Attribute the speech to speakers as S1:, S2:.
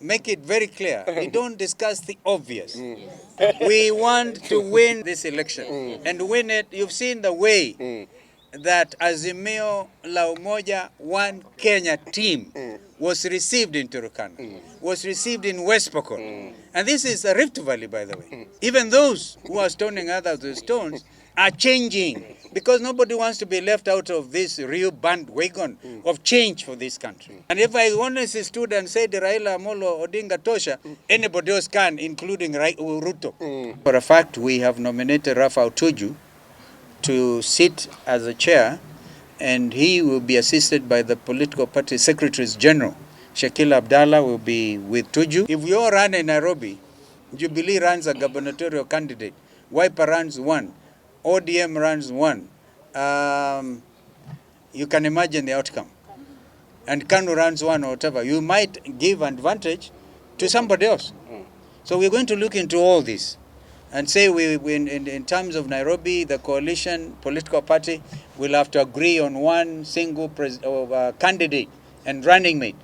S1: make it very clear. We don't discuss the obvious. We want to win this election and win it. You've seen the way that Azimio La Umoja One Kenya team was received in Turkana, was received in West Pokot. And this is a Rift Valley, by the way. Even those who are stoning others with stones are changing because nobody wants to be left out of this real bandwagon of change for this country. And if I honestly stood and said Raila Amolo Odinga Tosha, anybody else can, including Ruto. For a fact, we have nominated Rafael Tuju to sit as a chair, and he will be assisted by the political party secretaries general. Shakil Abdallah will be with Tuju. If we all run in Nairobi, Jubilee runs a gubernatorial candidate, Wiper runs one, ODM runs one. You can imagine the outcome. And Kanu runs one or whatever. You might give advantage to somebody else. So we're going to look into all this and say in terms of Nairobi, the coalition political party will have to agree on one single candidate and running mate.